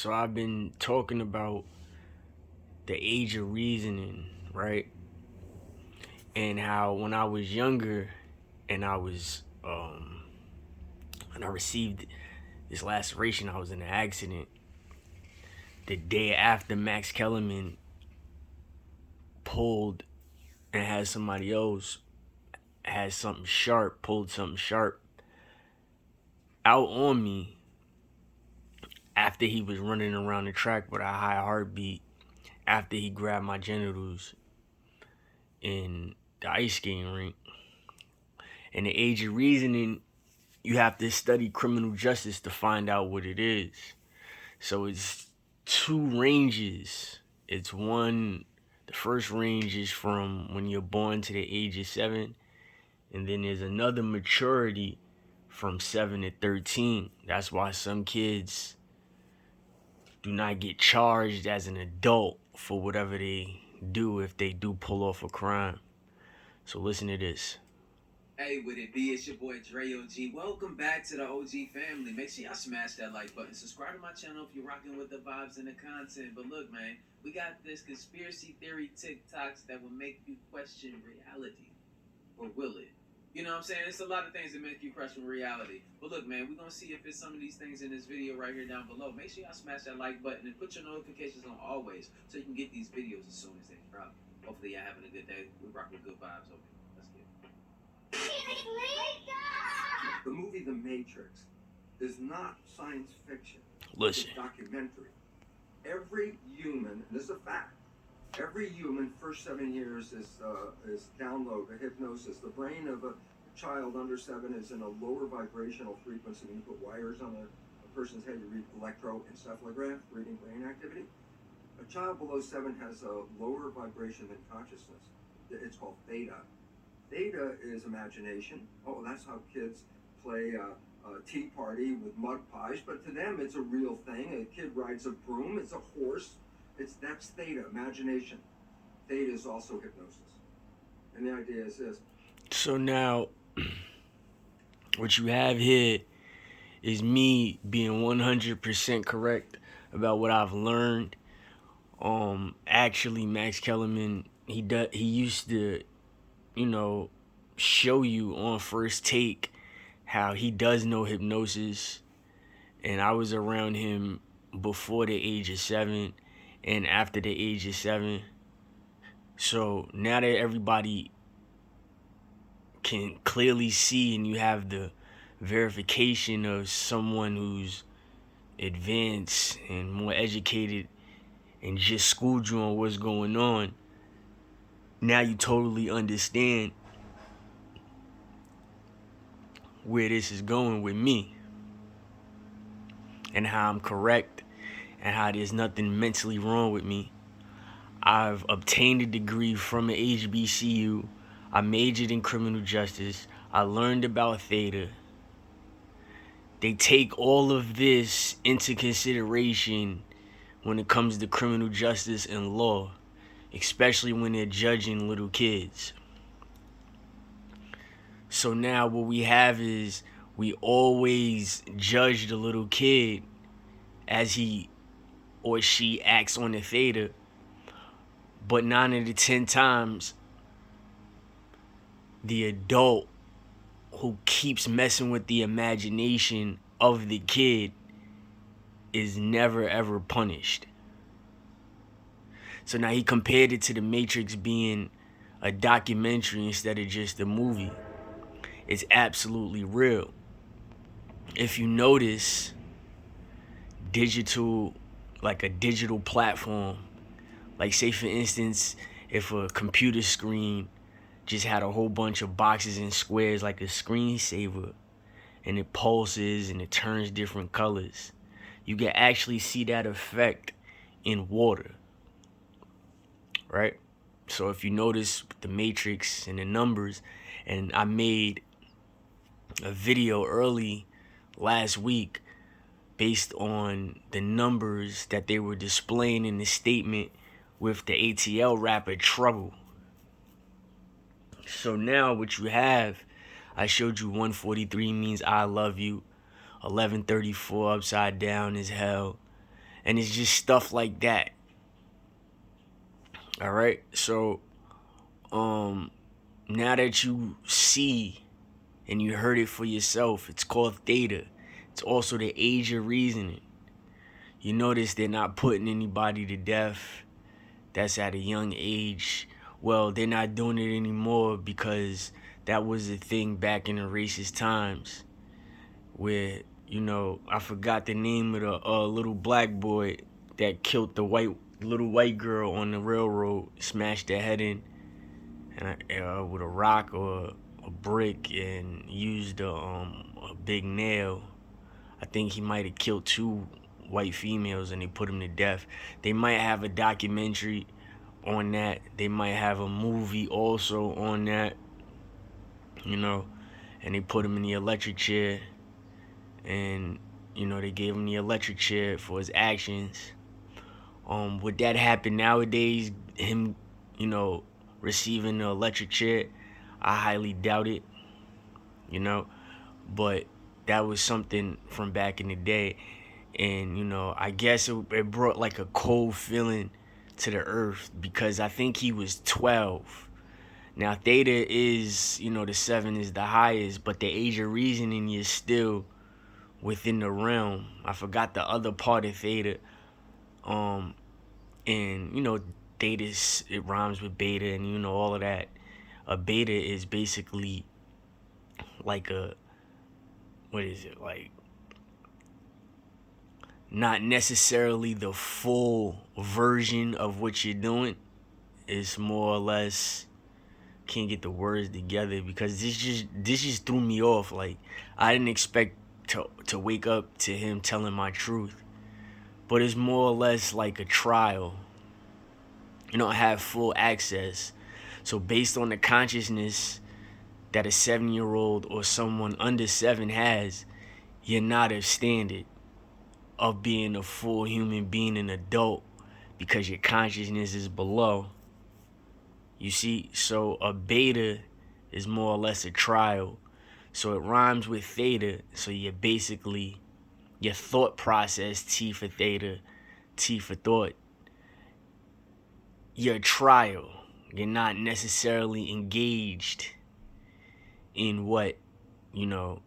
So I've been talking about the age of reasoning, right? And how when I was younger and when I received this laceration, I was in an accident. The day after Max Kellerman pulled and had somebody else had something sharp, pulled something sharp out on me after he was running around the track with a high heartbeat, after he grabbed my genitals in the ice skating rink. In the age of reasoning, you have to study criminal justice to find out what it is. So it's two ranges. It's one, the first range is from when you're born to the age of 7, and then there's another maturity from 7 to 13. That's why some kids do not get charged as an adult for whatever they do if they do pull off a crime. So listen to this. Hey, with it be, it's your boy Dre OG. Welcome back to the OG family. Make sure y'all smash that like button. Subscribe to my channel if you're rocking with the vibes and the content. But look, man, we got this conspiracy theory TikToks that will make you question reality. Or will it? You know what I'm saying? It's a lot of things that make you question reality. But look, man, we're going to see if it's some of these things in this video right here down below. Make sure y'all smash that like button and put your notifications on always so you can get these videos as soon as they drop. Hopefully y'all having a good day. We rock with good vibes over here. Let's get it. The movie The Matrix is not science fiction. Listen. It's a documentary. Every human, and this is a fact, every human first 7 years is download a hypnosis. The brain of a child under 7 is in a lower vibrational frequency. When you put wires on a person's head, you read electroencephalograph, reading brain activity. A child below 7 has a lower vibration than consciousness. It's called theta. Theta is imagination. Oh, that's how kids play a tea party with mud pies. But to them, it's a real thing. A kid rides a broom. It's a horse. That's theta, imagination. Theta is also hypnosis. And the idea is this. So now, what you have here is me being 100% correct about what I've learned. Actually, Max Kellerman, he used to, show you on first take how he does know hypnosis, and I was around him before the age of 7 and after the age of 7. So now that everybody can clearly see and you have the verification of someone who's advanced and more educated and just schooled you on what's going on, now you totally understand where this is going with me and how I'm correct and how there's nothing mentally wrong with me. I've obtained a degree from the HBCU. I majored in criminal justice. I learned about theta. They take all of this into consideration when it comes to criminal justice and law, especially when they're judging little kids. So now what we have is we always judge the little kid as he or she acts on the theta, but 9 out of 10 times the adult who keeps messing with the imagination of the kid is never ever punished. So now he compared it to The Matrix being a documentary instead of just a movie. It's absolutely real. If you notice, like a digital platform, like say for instance, if a computer screen just had a whole bunch of boxes and squares like a screensaver, and it pulses and it turns different colors, you can actually see that effect in water, right? So if you notice the Matrix and the numbers, and I made a video early last week based on the numbers that they were displaying in the statement with the ATL rapper Trouble. So now what you have, I showed you 143 means I love you, 1134 upside down is hell, And it's just stuff like that. All right. So, now that you see and you heard it for yourself, it's called theta. It's also the age of reasoning. You notice they're not putting anybody to death that's at a young age. Well, they're not doing it anymore because that was a thing back in the racist times where, I forgot the name of the little black boy that killed the little white girl on the railroad, smashed her head in and with a rock or a brick and used a big nail. I think he might have killed 2 white females and they put him to death. They might have a documentary on that. They might have a movie also on that, and they put him in the electric chair and, they gave him the electric chair for his actions. Would that happen nowadays, him, receiving the electric chair? I highly doubt it, but that was something from back in the day. And, I guess it brought like a cold feeling to the earth because I think he was 12. Now, theta is, the 7 is the highest, but the age of reasoning is still within the realm. I forgot the other part of theta. And, theta, it rhymes with beta and, all of that. A beta is basically like not necessarily the full version of what you're doing. It's more or less, can't get the words together because this just threw me off. Like, I didn't expect to wake up to him telling my truth, but it's more or less like a trial. You don't have full access, so based on the consciousness that a 7-year-old or someone under 7 has, you're not a standard of being a full human being, an adult, because your consciousness is below. You see, so a beta is more or less a trial. So it rhymes with theta. So you're basically, your thought process, T for theta, T for thought. You're a trial. You're not necessarily engaged in what, and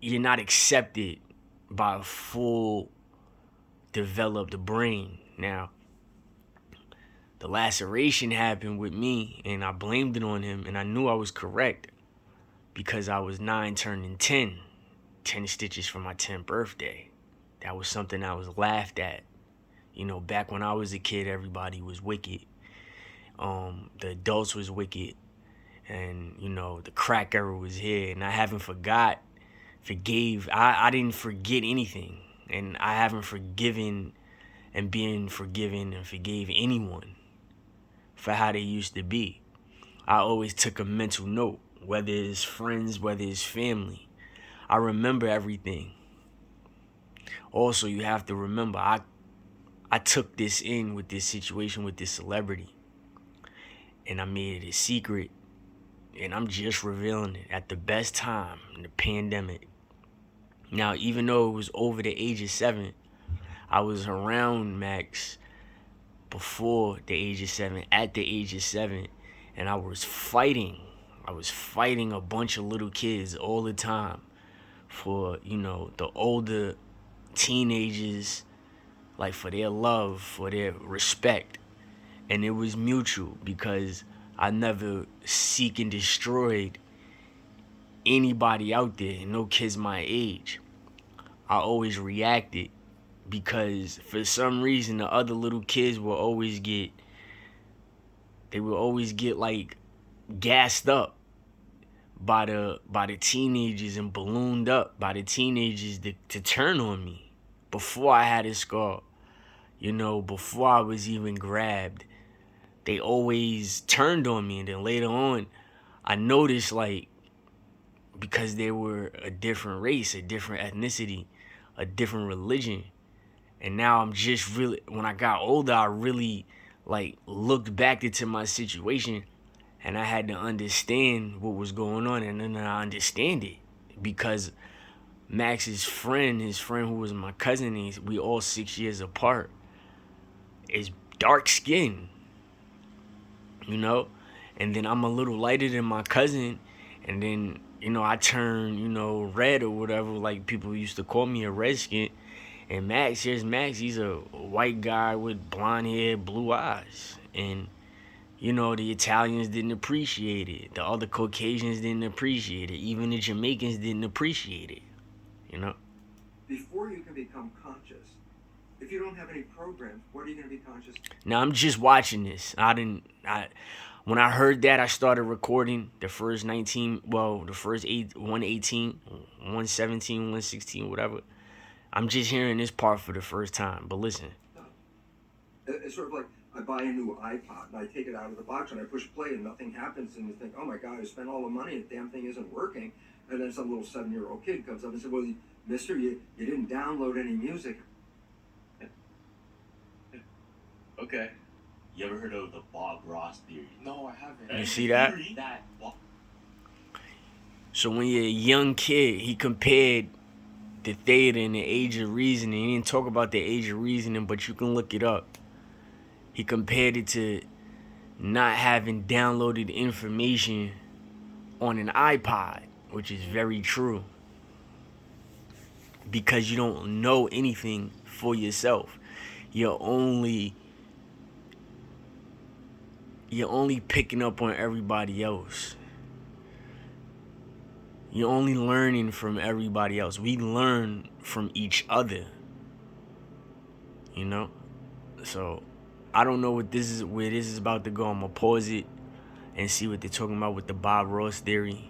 you're not accepted by a full developed brain. Now, the laceration happened with me and I blamed it on him, and I knew I was correct because I was 9 turning 10 stitches for my 10th birthday. That was something I was laughed at. Back when I was a kid, everybody was wicked. The adults was wicked, and the crack era was here, and I haven't forgave. I didn't forget anything, and I haven't forgiven and been forgiven and forgave anyone for how they used to be. I always took a mental note, whether it's friends, whether it's family. I remember everything. Also, you have to remember, I took this in with this situation with this celebrity, and I made it a secret, and I'm just revealing it at the best time in the pandemic. Now, even though it was over the age of 7, I was around Max before the age of 7, at the age of 7, and I was fighting a bunch of little kids all the time for, the older teenagers, like for their love, for their respect. And it was mutual because I never seek and destroyed anybody out there, no kids my age. I always reacted because for some reason the other little kids will always get like gassed up by the teenagers and ballooned up by the teenagers to turn on me before I had a scar. Before I was even grabbed, they always turned on me. And then later on, I noticed, like, because they were a different race, a different ethnicity, a different religion. And now I'm just really, when I got older, I really, like, looked back into my situation and I had to understand what was going on. And then I understand it because Max's friend, his friend who was my cousin, we all 6 years apart, is dark skinned, you know? And then I'm a little lighter than my cousin, and then, I turn, red or whatever, like people used to call me a redskin. And here's Max, he's a white guy with blonde hair, blue eyes. And, the Italians didn't appreciate it. The other Caucasians didn't appreciate it. Even the Jamaicans didn't appreciate it, Before you can become conscious, if you don't have any programs, what are you going to be conscious? Now, I'm just watching this. When I heard that, I started recording the first 118, 117, 116, whatever. I'm just hearing this part for the first time, but listen. It's sort of like I buy a new iPod and I take it out of the box and I push play and nothing happens, and you think, oh my God, I spent all the money and the damn thing isn't working. And then some little 7-year-old kid comes up and says, well, mister, you didn't download any music. Okay. You ever heard of the Bob Ross theory? No, I haven't. You see that? So when you're a young kid, he compared the Theta and the Age of Reasoning. He didn't talk about the Age of Reasoning, but you can look it up. He compared it to not having downloaded information on an iPod, which is very true. Because you don't know anything for yourself. You're only picking up on everybody else. You're only learning from everybody else. We learn from each other. So I don't know where this is about to go. I'm gonna pause it and see what they're talking about with the Bob Ross theory.